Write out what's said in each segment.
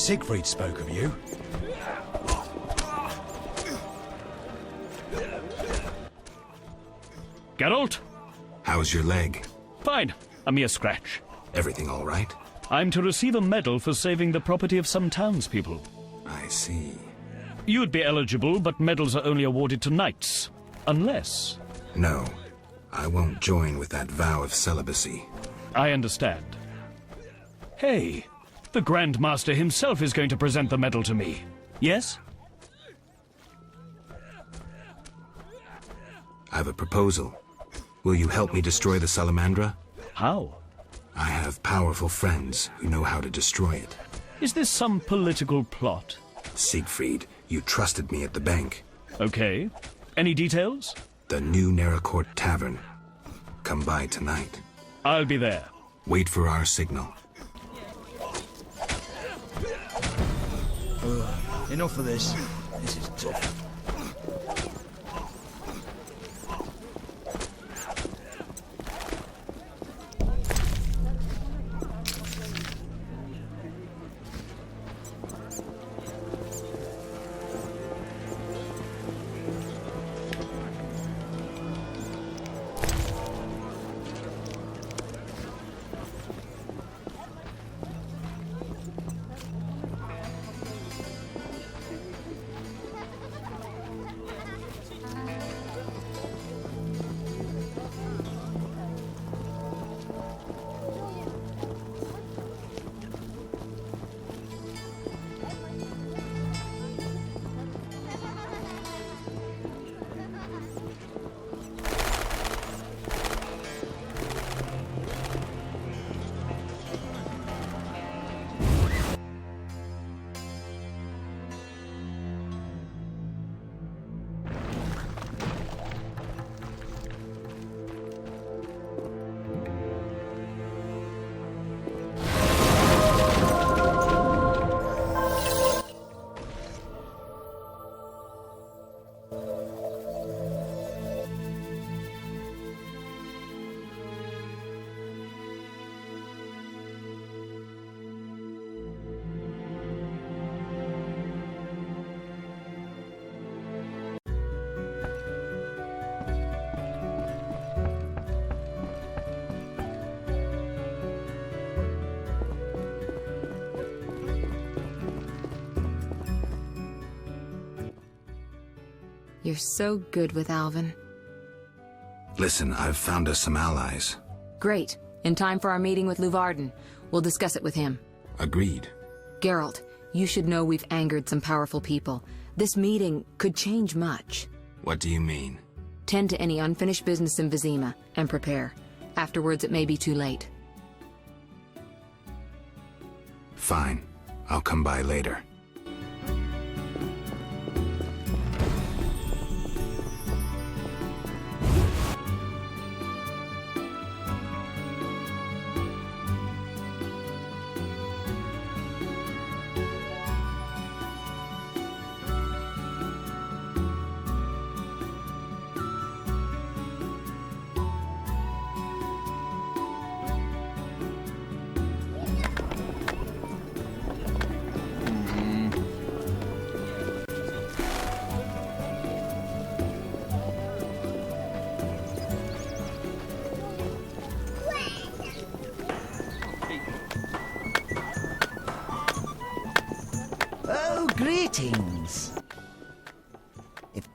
Siegfried spoke of you. Geralt? How's your leg? Fine. A mere scratch. Everything all right? I'm to receive a medal for saving the property of some townspeople. I see. You'd be eligible, but medals are only awarded to knights. Unless... No, I won't join with that vow of celibacy. I understand. Hey, the Grand Master himself is going to present the medal to me. Yes? I have a proposal. Will you help me destroy the Salamandra? How? I have powerful friends who know how to destroy it. Is this some political plot? Siegfried, you trusted me at the bank. Okay. Any details? The new Neracourt Tavern. Come by tonight. I'll be there. Wait for our signal. Enough of this. This is tough. You're so good with Alvin. Listen, I've found us some allies. Great. In time for our meeting with Luvarden. We'll discuss it with him. Agreed. Geralt, you should know we've angered some powerful people. This meeting could change much. What do you mean? Tend to any unfinished business in Vizima, and prepare. Afterwards, it may be too late. Fine. I'll come by later. Oh, greetings. If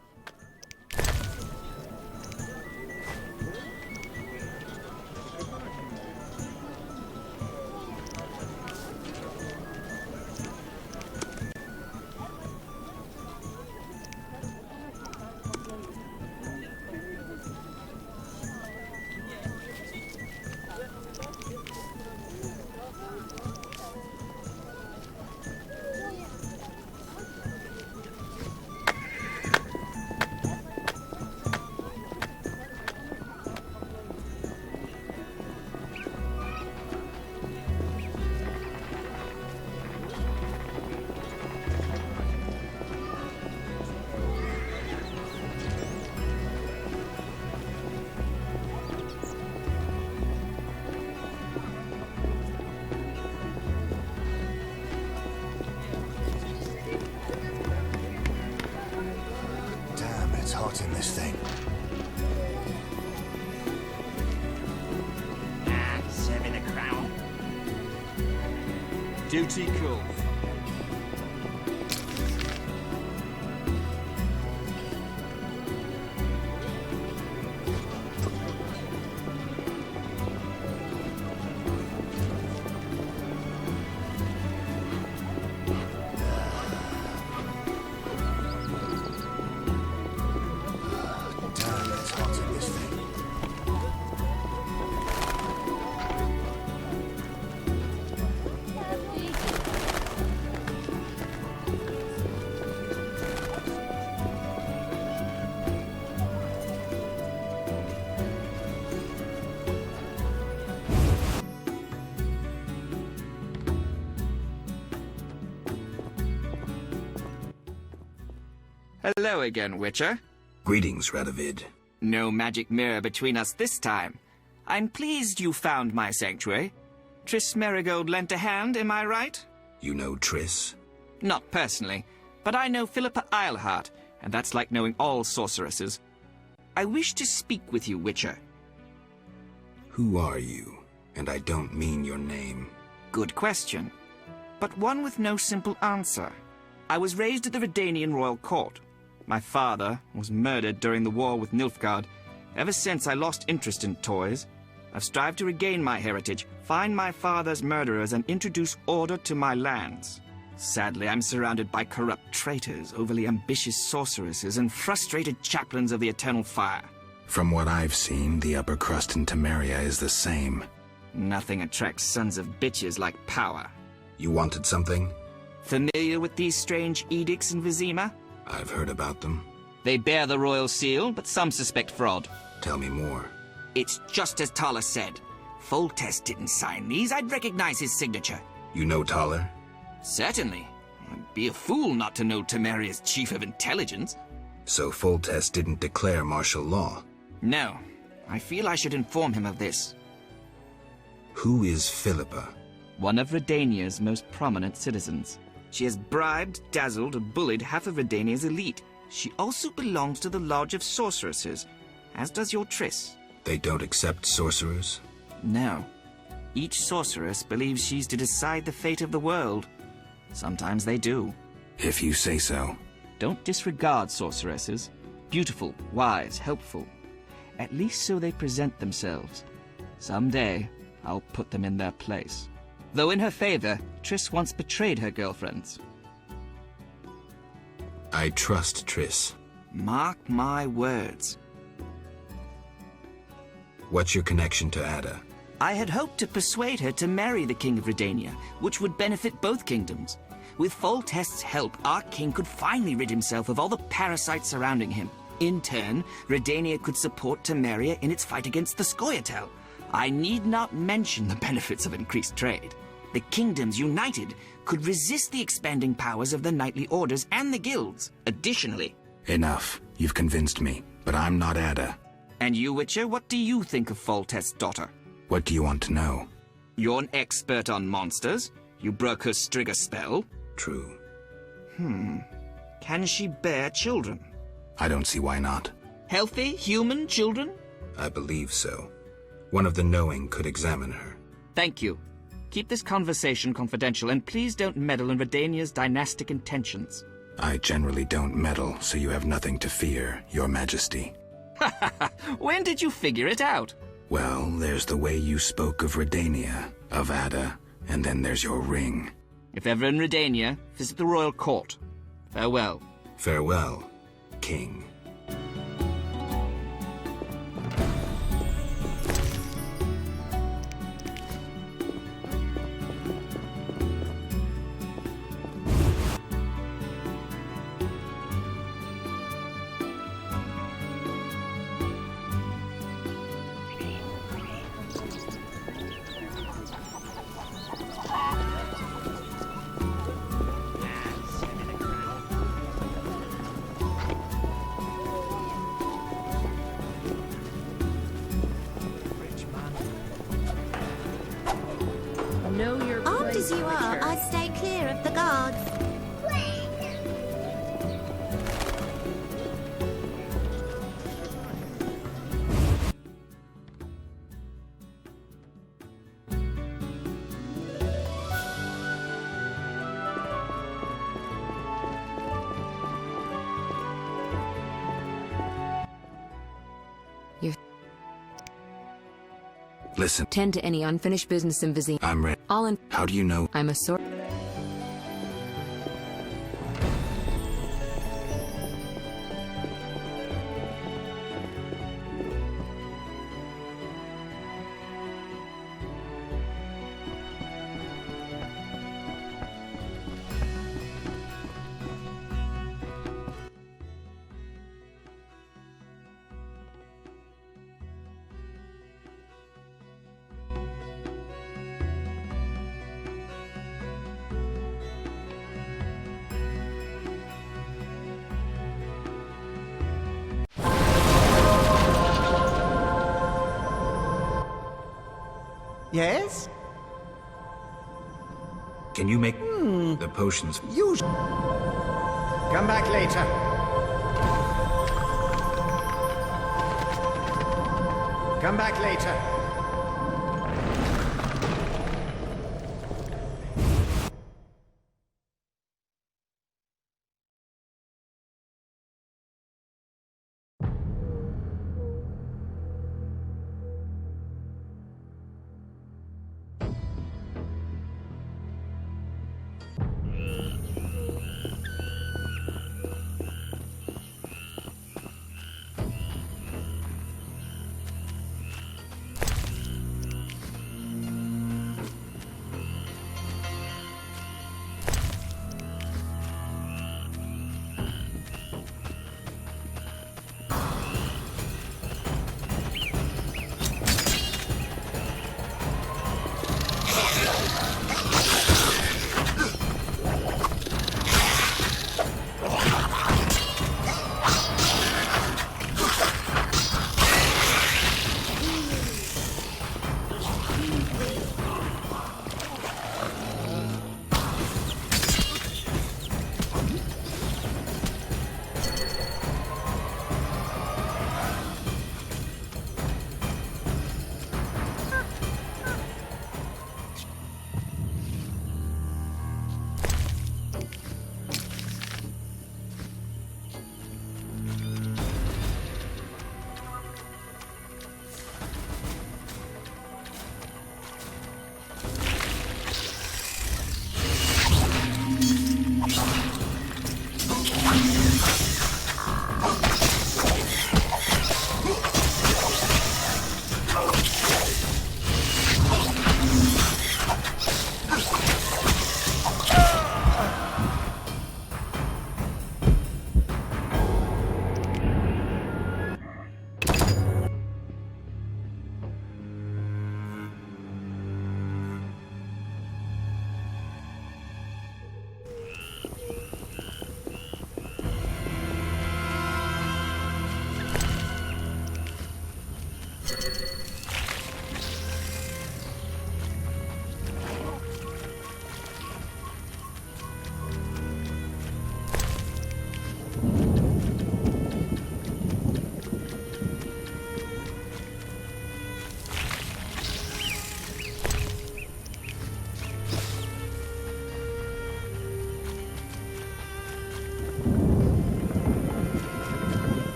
Duty calls. Damn, it's hot in this thing. Hello again, Witcher. Greetings, Radovid. No magic mirror between us this time. I'm pleased you found my sanctuary. Triss Merigold lent a hand, am I right? You know Triss? Not personally, but I know Philippa Eilhart, and that's like knowing all sorceresses. I wish to speak with you, Witcher. Who are you? And I don't mean your name. Good question, but one with no simple answer. I was raised at the Redanian royal court. My father was murdered during the war with Nilfgaard. Ever since I lost interest in toys, I've strived to regain my heritage, find my father's murderers, and introduce order to my lands. Sadly, I'm surrounded by corrupt traitors, overly ambitious sorceresses, and frustrated chaplains of the Eternal Fire. From what I've seen, the upper crust in Temeria is the same. Nothing attracts sons of bitches like power. You wanted something? Familiar with these strange edicts in Vizima? I've heard about them. They bear the royal seal, but some suspect fraud. Tell me more. It's just as Tala said. Foltest didn't sign these. I'd recognize his signature. You know Taller? Certainly. I'd be a fool not to know Temeria's chief of intelligence. So Foltest didn't declare martial law? No. I feel I should inform him of this. Who is Philippa? One of Redania's most prominent citizens. She has bribed, dazzled, and bullied half of Redania's elite. She also belongs to the Lodge of Sorceresses, as does your Triss. They don't accept sorcerers? No. Each sorceress believes she's to decide the fate of the world. Sometimes they do. If you say so. Don't disregard sorceresses. Beautiful, wise, helpful. At least so they present themselves. Someday, I'll put them in their place. Though in her favor, Triss once betrayed her girlfriends. I trust Triss. Mark my words. What's your connection to Ada? I had hoped to persuade her to marry the King of Redania, which would benefit both kingdoms. With Foltest's help, our king could finally rid himself of all the parasites surrounding him. In turn, Redania could support Temeria in its fight against the Scoia'tael. I need not mention the benefits of increased trade. The kingdoms united could resist the expanding powers of the knightly orders and the guilds. Additionally... Enough. You've convinced me, but I'm not Ada. And you, Witcher, what do you think of Foltest's daughter? What do you want to know? You're an expert on monsters. You broke her Strigger spell. True. Can she bear children? I don't see why not. Healthy, human children? I believe so. One of the knowing could examine her. Thank you. Keep this conversation confidential, and please don't meddle in Redania's dynastic intentions. I generally don't meddle, so you have nothing to fear, Your Majesty. When did you figure it out? Well, there's the way you spoke of Redania, of Ada, and then there's your ring. If ever in Redania, visit the royal court. Farewell. Farewell, King. Armed as you are, I'd stay clear of the guards. Listen, Tend to any unfinished business in Vizima. I'm ready. All in. How do you know? I'm a sort. Yes? Can you make the potions? You come back later. Come back later.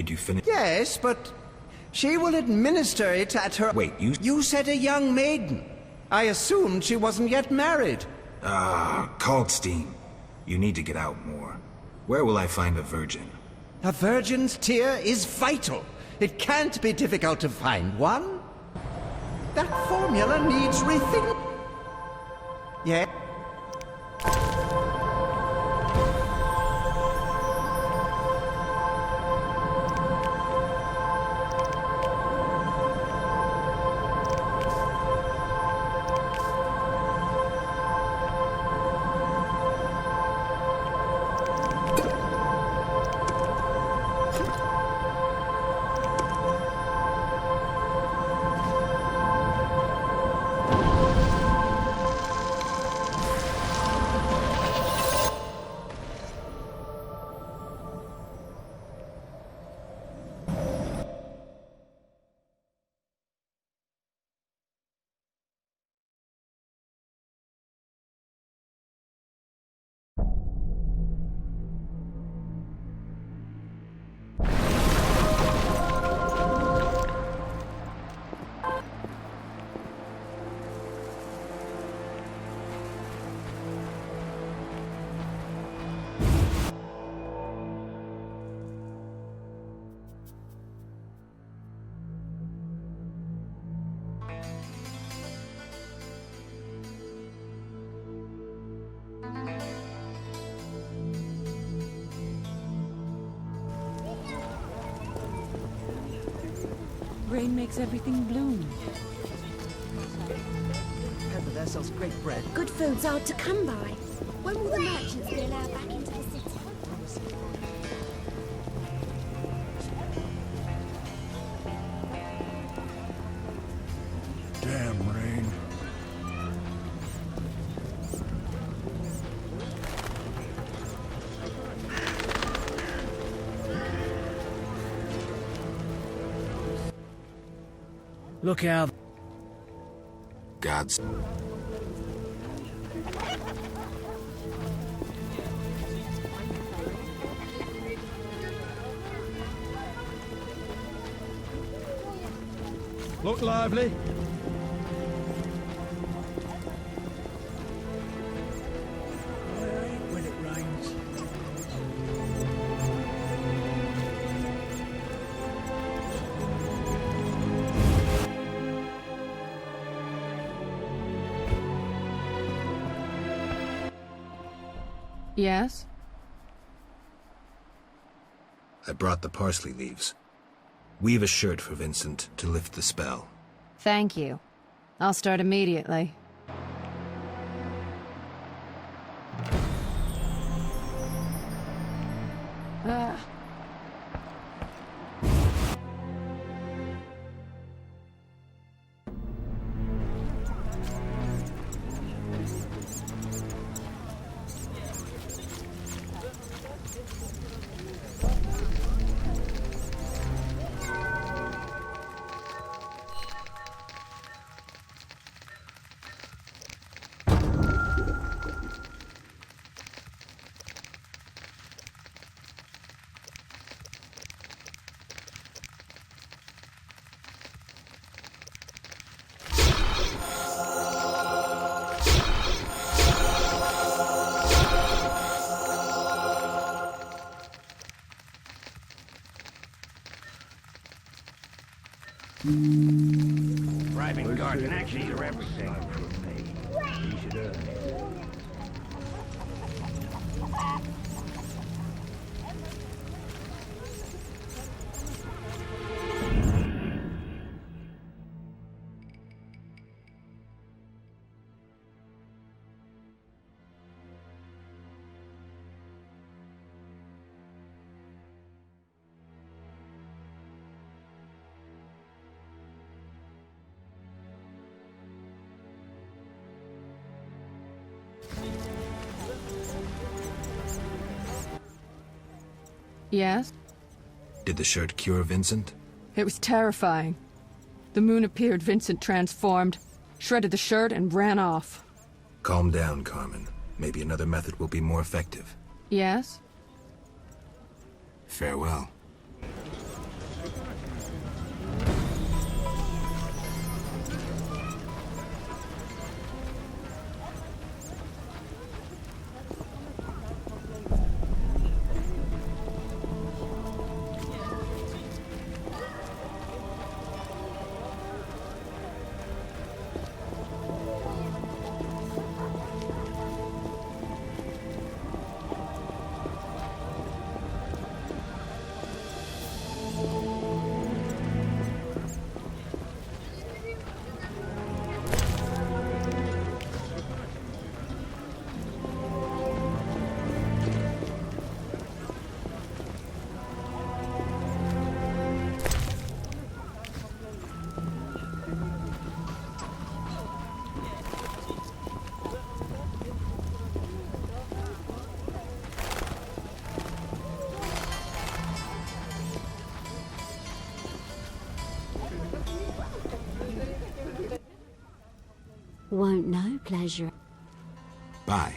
Did you finish? Yes, but she will administer it at her... Wait, you... You said a young maiden. I assumed she wasn't yet married. Kalkstein. You need to get out more. Where will I find a virgin? A virgin's tear is vital. It can't be difficult to find one. That formula needs rethink. Yeah? Rain makes everything bloom. Pepper, that sells great bread. Good food's hard to come by. When will the merchants be allowed back into the city? Damn rain. Look out. Gods. Look lively. When it rains. Yes? I brought the parsley leaves. Weave a shirt for Vincent to lift the spell. Thank you. I'll start immediately. Bribing guard can actually hear everything. You should earn it. Yes? Did the shirt cure Vincent? It was terrifying. The moon appeared, Vincent transformed, shredded the shirt, and ran off. Calm down, Carmen. Maybe another method will be more effective. Yes? Farewell. Won't know pleasure. Bye.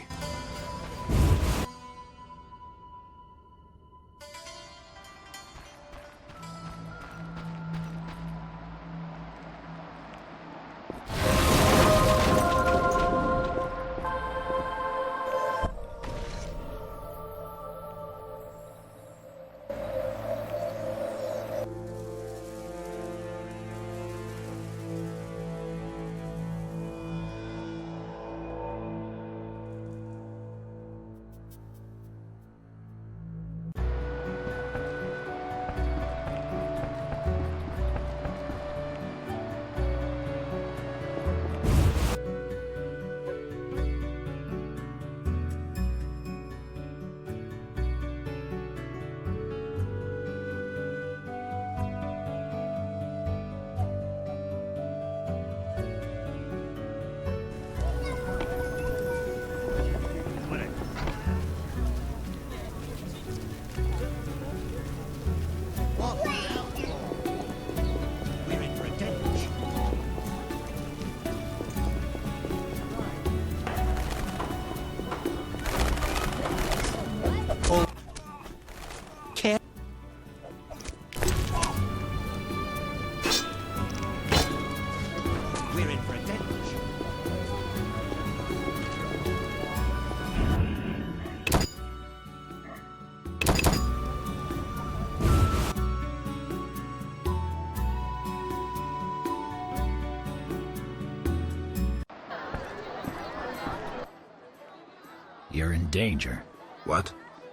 You're in danger. What?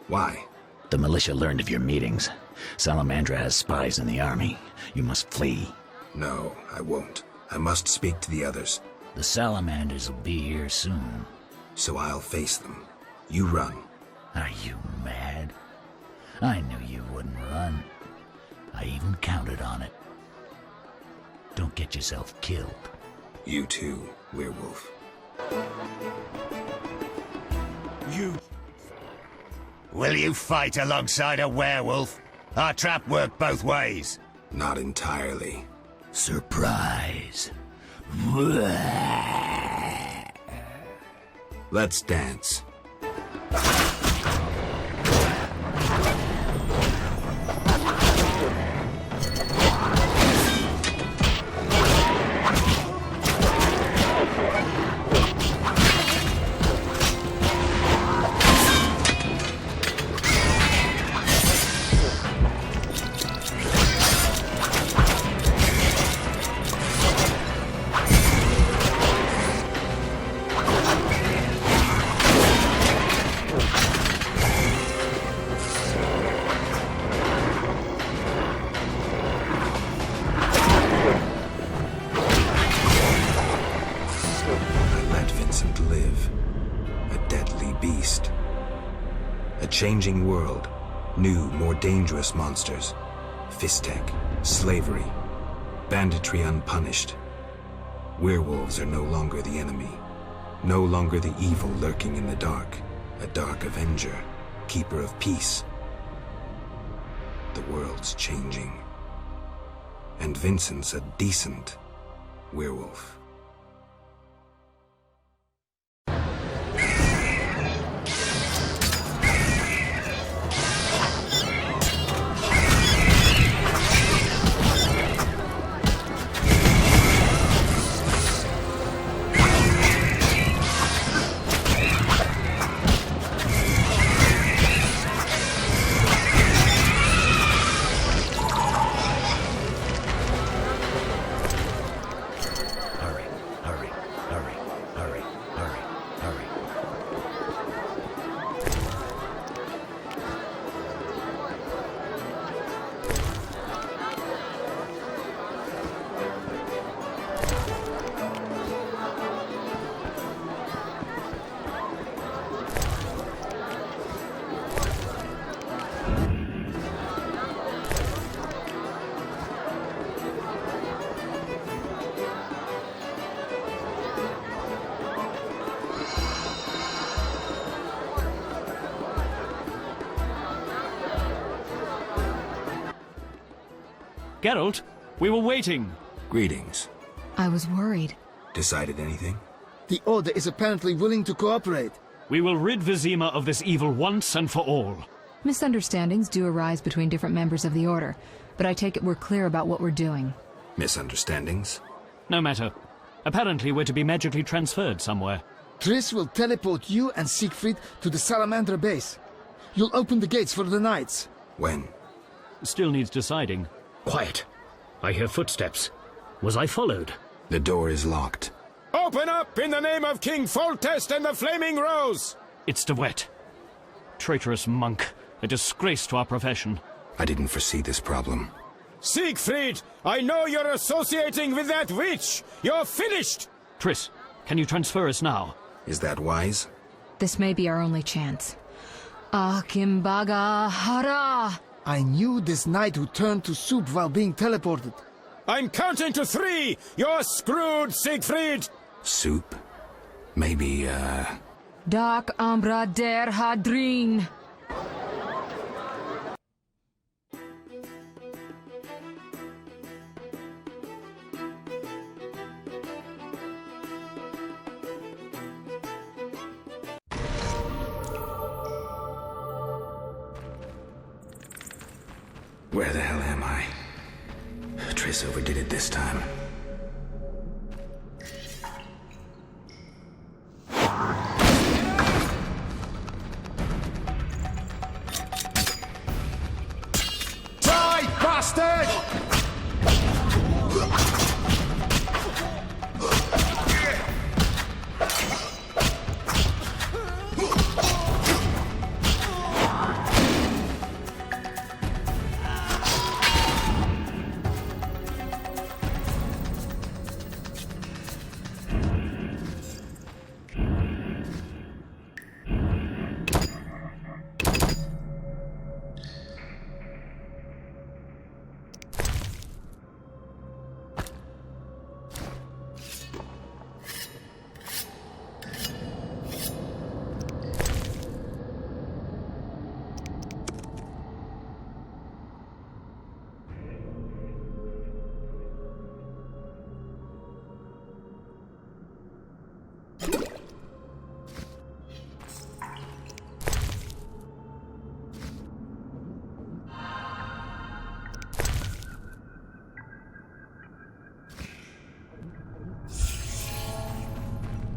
Why? The militia learned of your meetings. Salamandra has spies in the army. You must flee. No, I won't. I must speak to the others. The Salamanders will be here soon. So I'll face them. You run. Are you mad? I knew you wouldn't run. I even counted on it. Don't get yourself killed. You too, werewolf. Will you fight alongside a werewolf? Our trap worked both ways. Not entirely. Surprise. Let's dance. Changing world, new, more dangerous monsters, Fistek, slavery, banditry unpunished. Werewolves are no longer the enemy, no longer the evil lurking in the dark, a dark avenger, keeper of peace. The world's changing, and Vincent's a decent werewolf. Geralt, we were waiting. Greetings. I was worried. Decided anything? The Order is apparently willing to cooperate. We will rid Vizima of this evil once and for all. Misunderstandings do arise between different members of the Order, but I take it we're clear about what we're doing. Misunderstandings? No matter. Apparently we're to be magically transferred somewhere. Triss will teleport you and Siegfried to the Salamandra base. You'll open the gates for the Knights. When? Still needs deciding. Quiet. I hear footsteps. Was I followed? The door is locked. Open up in the name of King Foltest and the Flaming Rose! It's De Wet. Traitorous monk. A disgrace to our profession. I didn't foresee this problem. Siegfried, I know you're associating with that witch! You're finished! Triss, can you transfer us now? Is that wise? This may be our only chance. Akimbaga Hara! I knew this knight who turned to soup while being teleported. I'm counting to 3! You're screwed, Siegfried! Soup? Maybe, Dark Ambra der Hadrin! Where the hell am I? Triss overdid it this time. Die, bastard!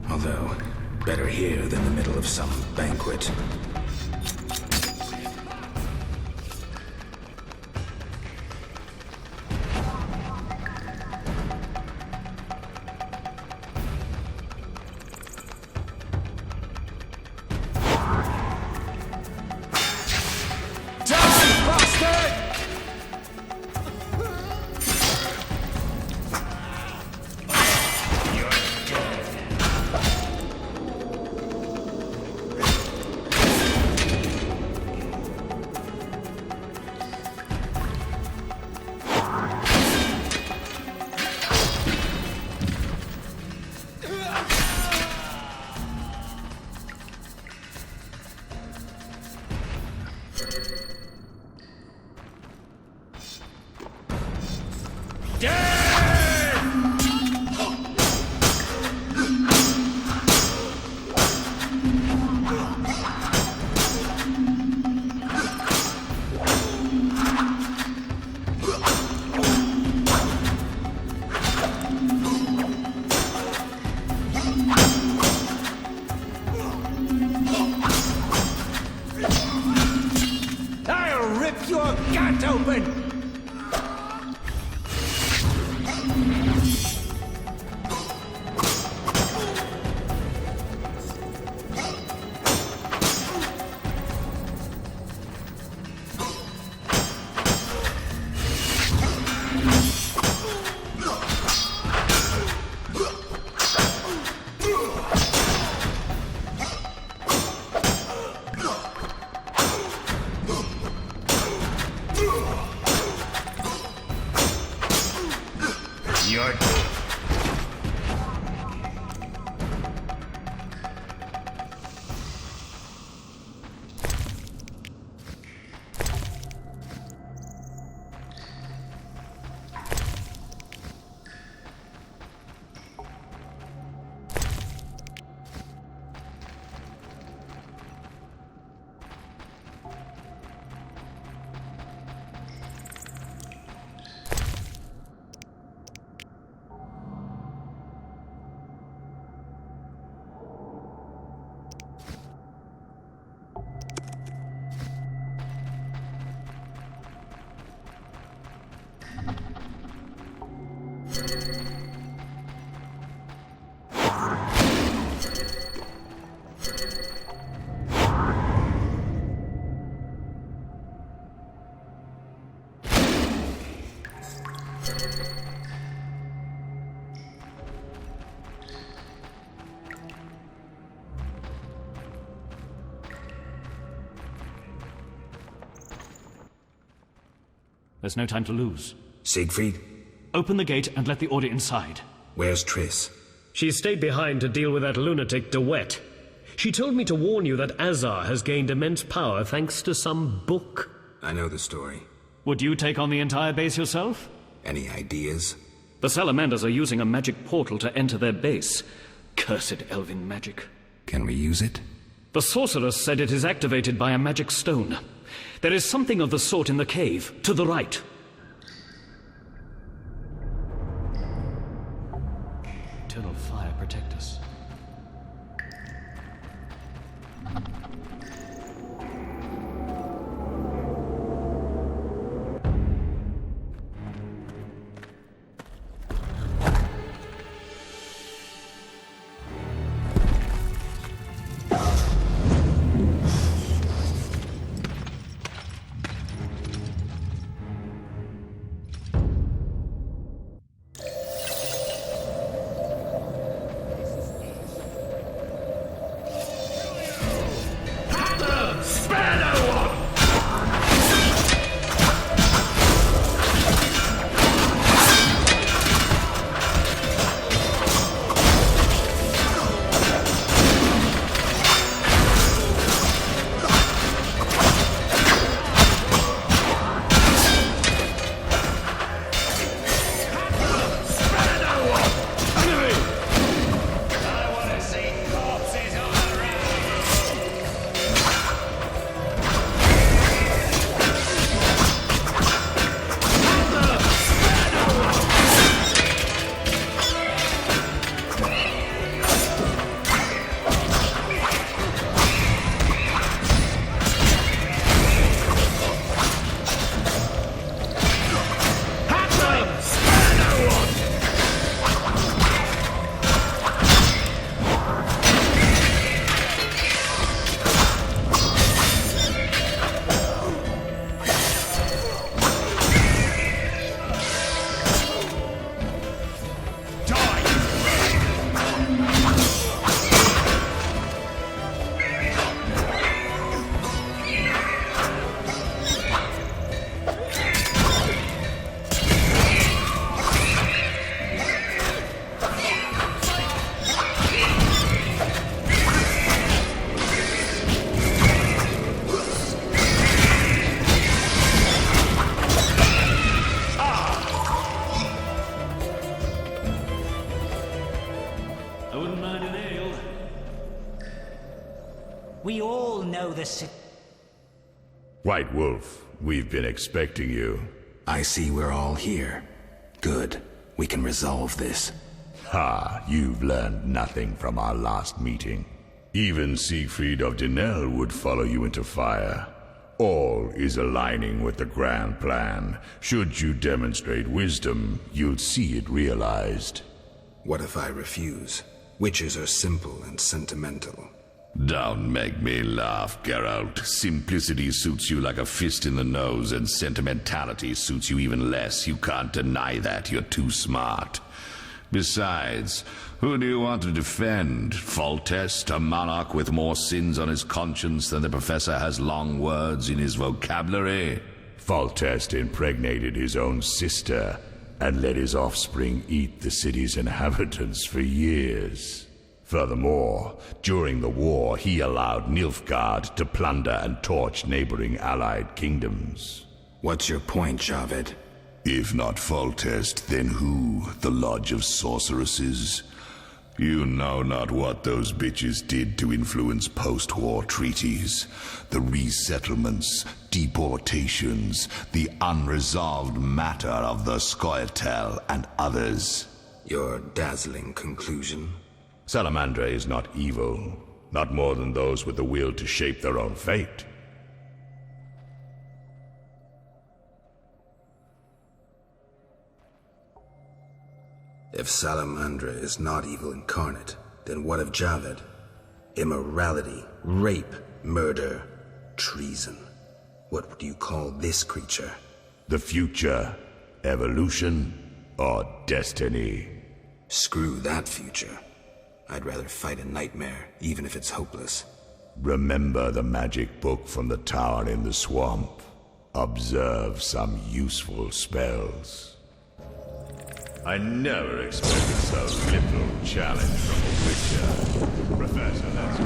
Although, better here than the middle of some banquet. I'll rip your gut open! There's no time to lose. Siegfried? Open the gate and let the Order inside. Where's Triss? She stayed behind to deal with that lunatic De Wet. She told me to warn you that Azar has gained immense power thanks to some book. I know the story. Would you take on the entire base yourself? Any ideas? The Salamanders are using a magic portal to enter their base. Cursed elven magic. Can we use it? The sorceress said it is activated by a magic stone. There is something of the sort in the cave, to the right. Eternal fire protect us. We all know the White Wolf, we've been expecting you. I see we're all here. Good. We can resolve this. Ha, you've learned nothing from our last meeting. Even Siegfried of Denel would follow you into fire. All is aligning with the grand plan. Should you demonstrate wisdom, you'll see it realized. What if I refuse? Witches are simple and sentimental. Don't make me laugh, Geralt. Simplicity suits you like a fist in the nose, and sentimentality suits you even less. You can't deny that. You're too smart. Besides, who do you want to defend? Foltest, a monarch with more sins on his conscience than the professor has long words in his vocabulary? Foltest impregnated his own sister and let his offspring eat the city's inhabitants for years. Furthermore, during the war, he allowed Nilfgaard to plunder and torch neighboring allied kingdoms. What's your point, Javed? If not Foltest, then who? The Lodge of Sorceresses? You know not what those bitches did to influence post-war treaties. The resettlements, deportations, the unresolved matter of the Scoia'tael and others. Your dazzling conclusion? Salamandra is not evil, not more than those with the will to shape their own fate. If Salamandra is not evil incarnate, then what of Javed? Immorality, rape, murder, treason. What do you call this creature? The future, evolution, or destiny? Screw that future. I'd rather fight a nightmare, even if it's hopeless. Remember the magic book from the tower in the swamp. observe some useful spells. I never expected so little challenge from a Witcher. Professor, let's go.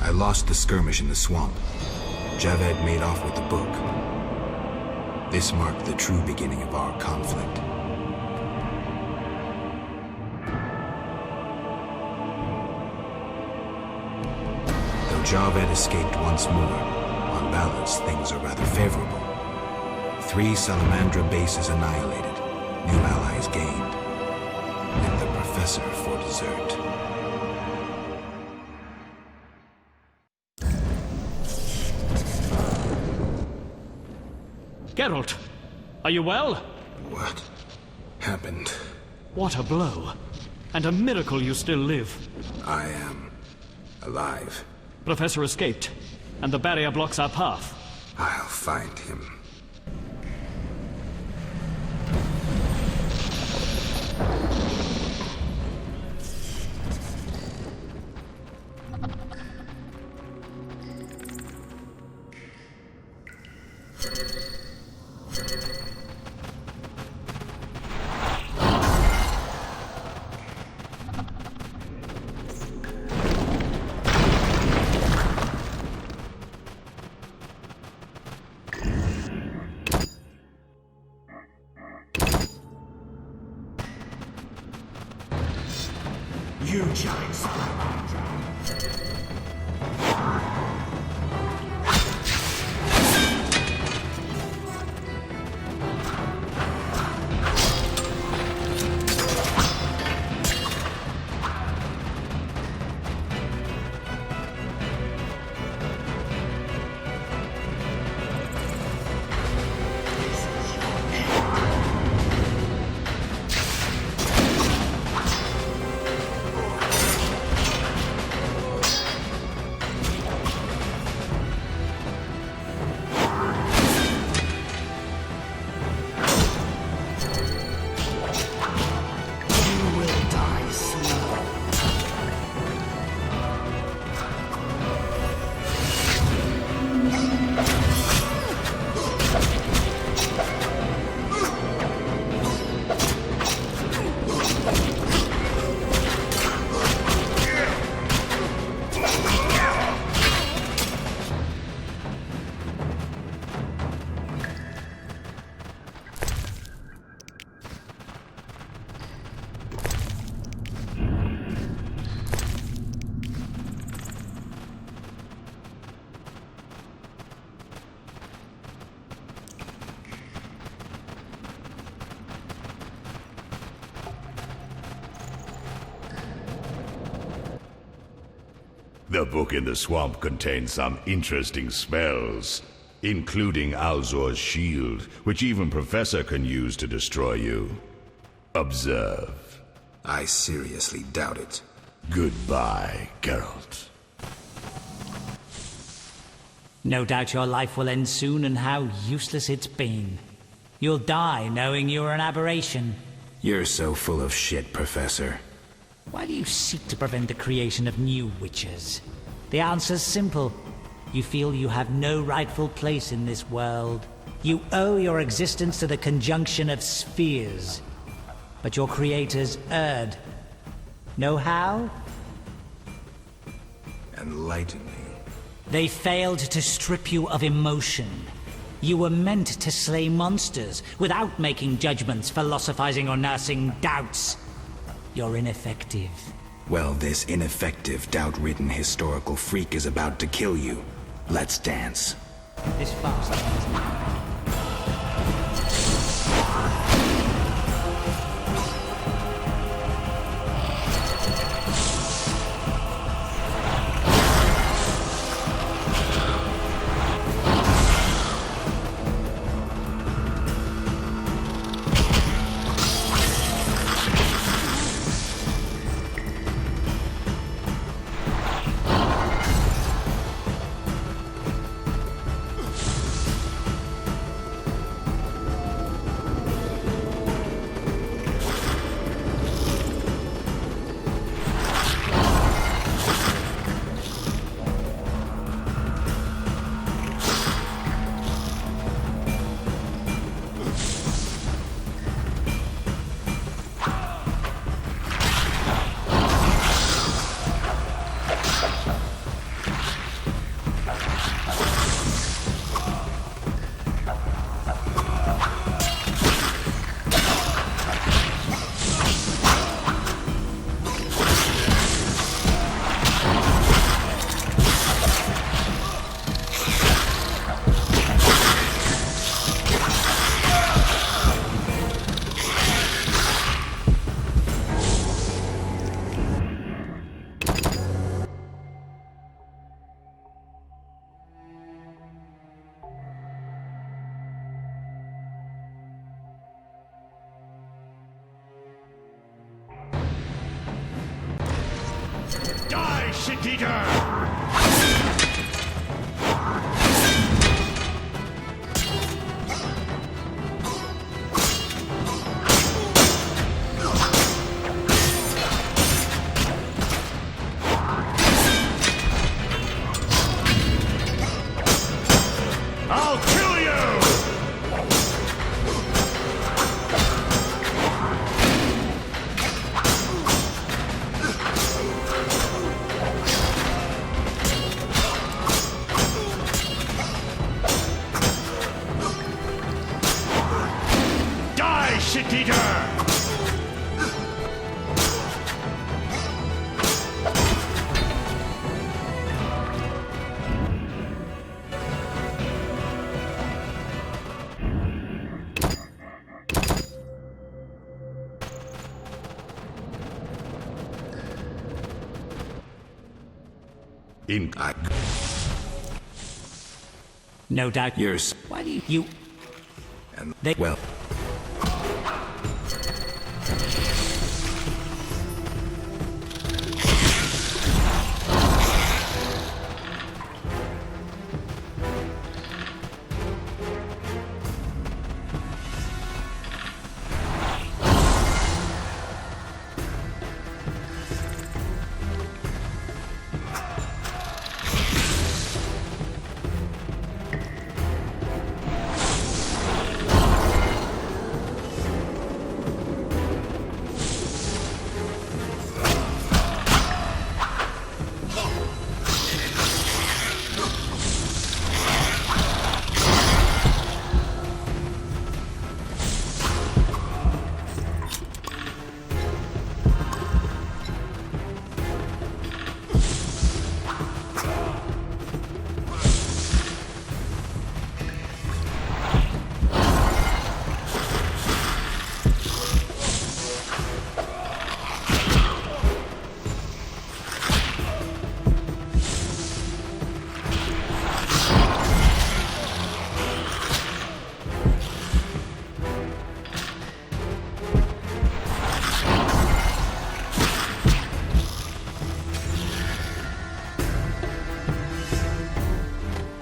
I lost the skirmish in the swamp. Javed made off with the book. This marked the true beginning of our conflict. Though Javed escaped once more, on balance things are rather favorable. 3 Salamandra bases annihilated, new allies gained, and the Professor for dessert. Geralt, are you well? What happened? What a blow. And a miracle you still live. I am alive. Professor escaped, and the barrier blocks our path. I'll find him. You giant Salamandra. The book in the swamp contains some interesting spells, including Alzor's shield, which even Professor can use to destroy you. Observe. I seriously doubt it. Goodbye, Geralt. No doubt your life will end soon, and how useless it's been. You'll die knowing you're an aberration. You're so full of shit, Professor. Why do you seek to prevent the creation of new witches? The answer's simple. You feel you have no rightful place in this world. You owe your existence to the conjunction of spheres. But your creators erred. Know how? Enlighten me. They failed to strip you of emotion. You were meant to slay monsters without making judgments, philosophizing, or nursing doubts. You're ineffective. Well, this ineffective, doubt-ridden historical freak is about to kill you. Let's dance. This fast. shit-eater! I'll kill you! Die, shit-eater! No doubt. Yours. Why do you... And They... well.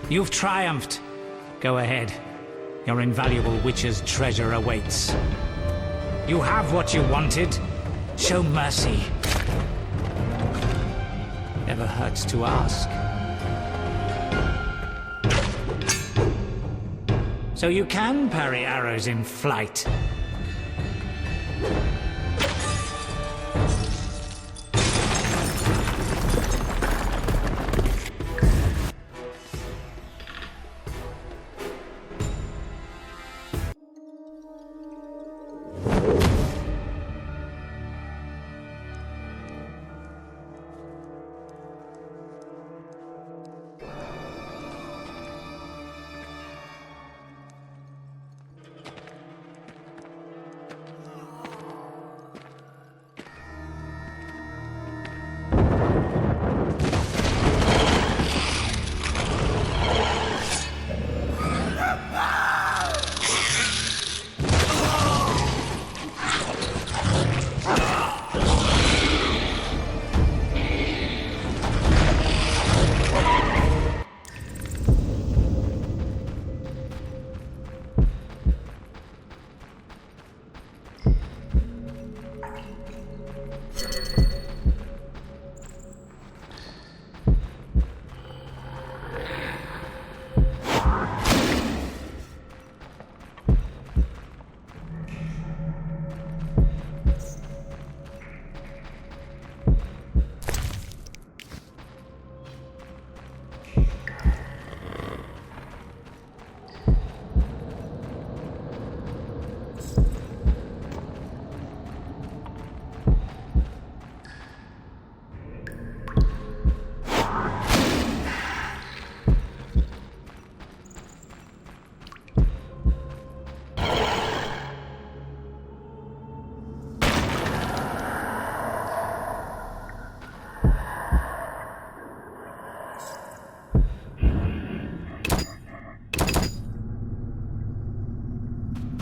You've triumphed. Go ahead. Your invaluable witch's treasure awaits. You have what you wanted. Show mercy. Never hurts to ask. So you can parry arrows in flight.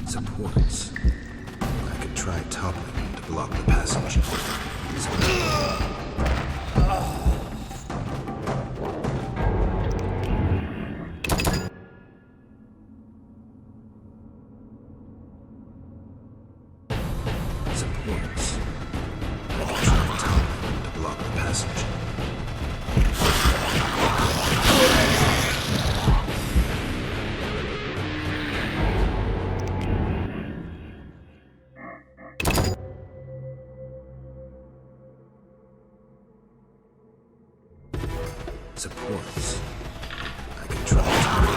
Supports. I could try toppling them to block the passage. Supports. I can try tunnel to block the passage. Supports. I can try tunnel to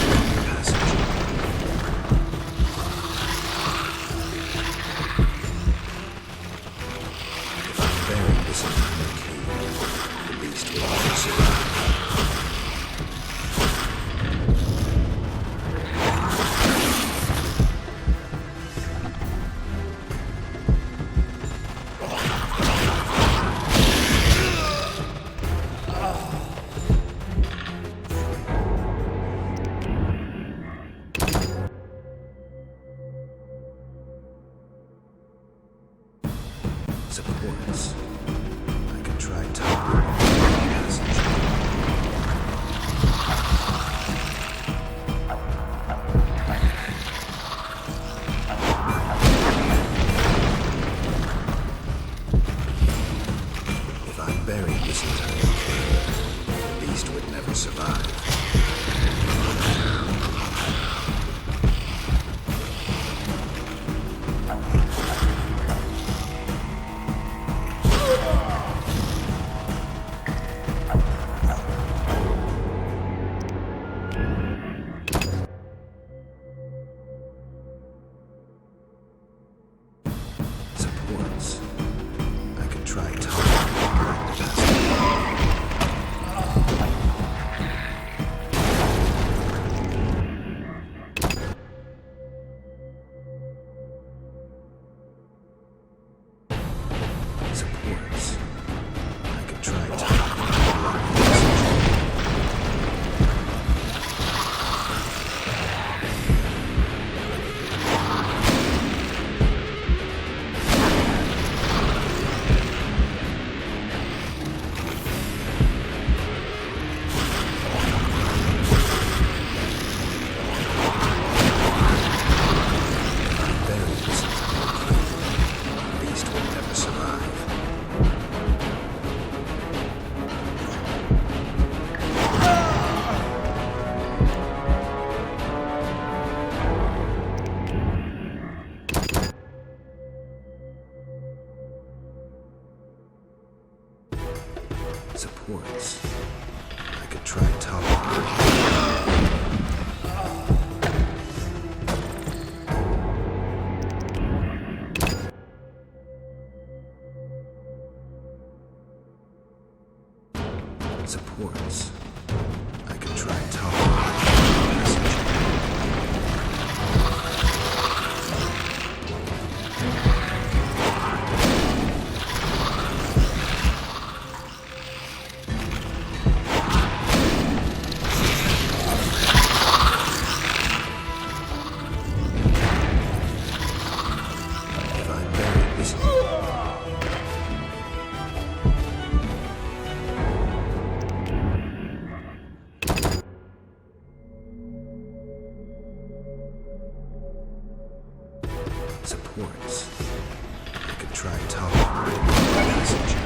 block the passage. If I bury this entire cave, the beast will never survive. Supports. I can try tunnel to block the passage. If I buried this entire cave, the beast would never survive. Supports. I can try tunnel to block the passage. Supports. I can try tunnel to block the passage. Buried this entire cave, the beast will never survive. Supports. I could try tunnel. Supports. I can try tunnel. If I bury this. Supports. I could try tunnel to block the passage.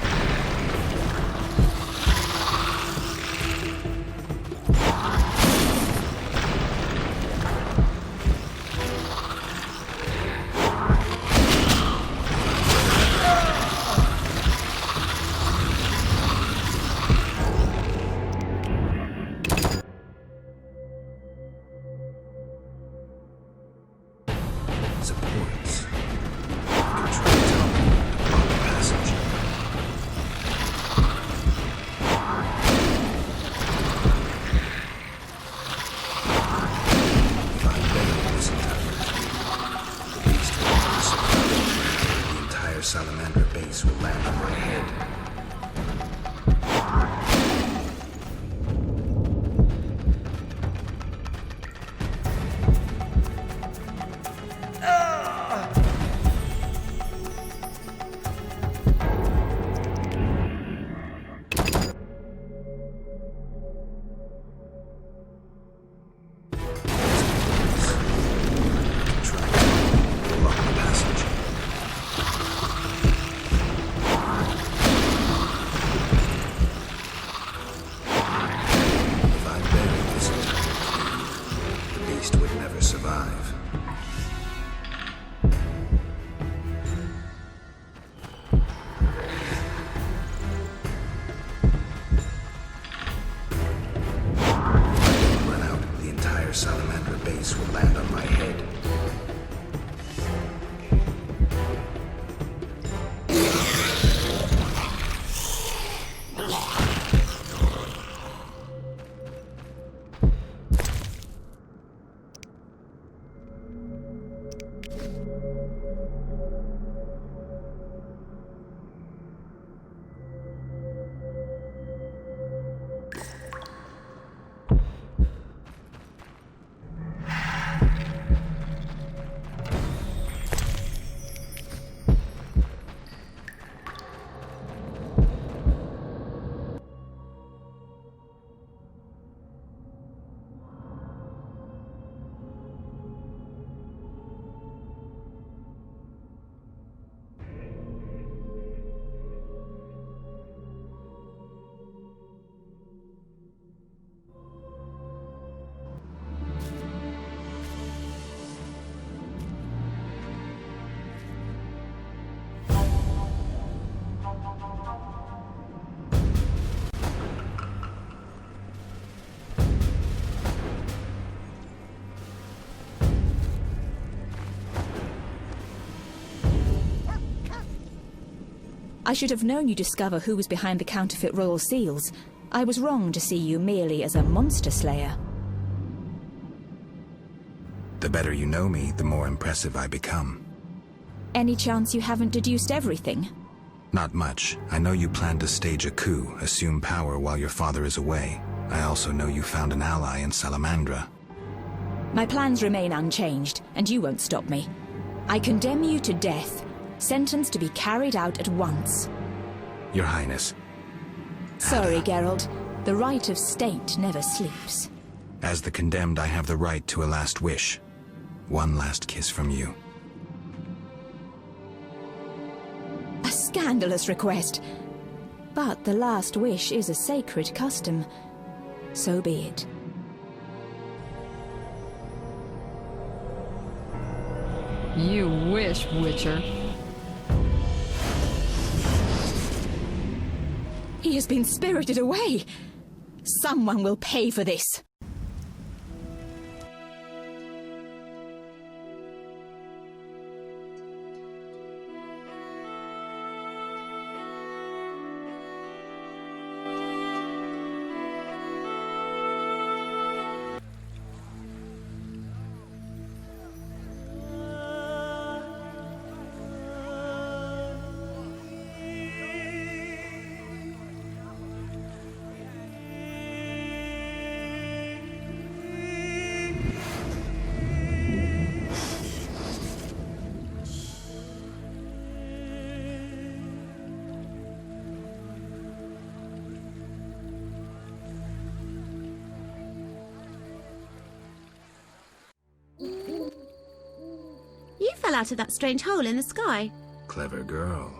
Supports. I could try tunnel to block the passage. If I bury this entire cave, the beast will never survive. The entire salamander base will land on my head. Supports. I can try tunnel to block the passage. I should have known you'd discover who was behind the counterfeit royal seals. I was wrong to see you merely as a monster slayer. The better you know me, the more impressive I become. Any chance you haven't deduced everything? Not much. I know you plan to stage a coup, assume power while your father is away. I also know you found an ally in Salamandra. My plans remain unchanged, and you won't stop me. I condemn you to death, sentenced to be carried out at once. Your Highness. Sorry, Geralt. The right of state never sleeps. As the condemned, I have the right to a last wish. One last kiss from you. A scandalous request. But the last wish is a sacred custom. So be it. You wish, Witcher. He has been spirited away. Someone will pay for this. You fell out of that strange hole in the sky. Clever girl.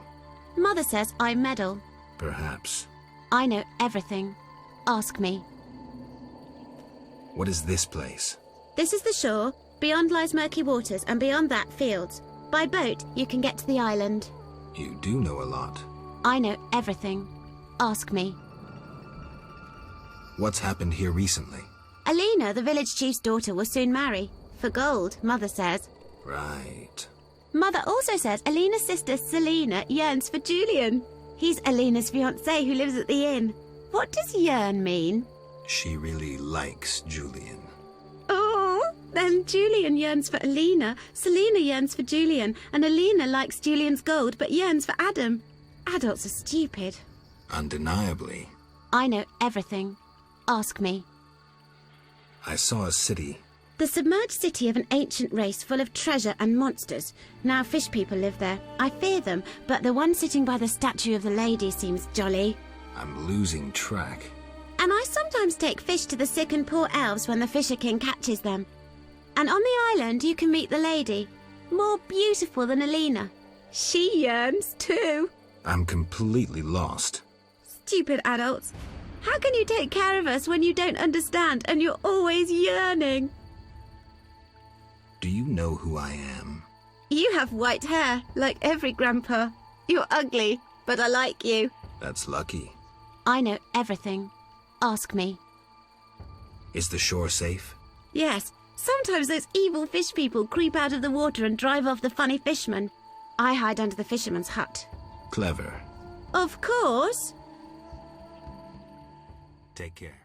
Mother says I meddle. Perhaps. I know everything. Ask me. What is this place? This is the shore. Beyond lies murky waters, and beyond that, fields. By boat, you can get to the island. You do know a lot. I know everything. Ask me. What's happened here recently? Alina, the village chief's daughter, will soon marry. For gold, Mother says. Right. Mother also says Alina's sister, Selena, yearns for Julian. He's Alina's fiancé who lives at the inn. What does yearn mean? She really likes Julian. Oh, then Julian yearns for Alina, Selena yearns for Julian, and Alina likes Julian's gold but yearns for Adam. Adults are stupid. Undeniably. I know everything. Ask me. I saw a city. The submerged city of an ancient race full of treasure and monsters. Now fish people live there. I fear them, but the one sitting by the statue of the lady seems jolly. I'm losing track. And I sometimes take fish to the sick and poor elves when the Fisher King catches them. And on the island you can meet the lady. More beautiful than Alina. She yearns too. I'm completely lost. Stupid adults. How can you take care of us when you don't understand and you're always yearning? Do you know who I am? You have white hair, like every grandpa. You're ugly, but I like you. That's lucky. I know everything. Ask me. Is the shore safe? Yes. Sometimes those evil fish people creep out of the water and drive off the funny fishermen. I hide under the fisherman's hut. Clever. Of course. Take care.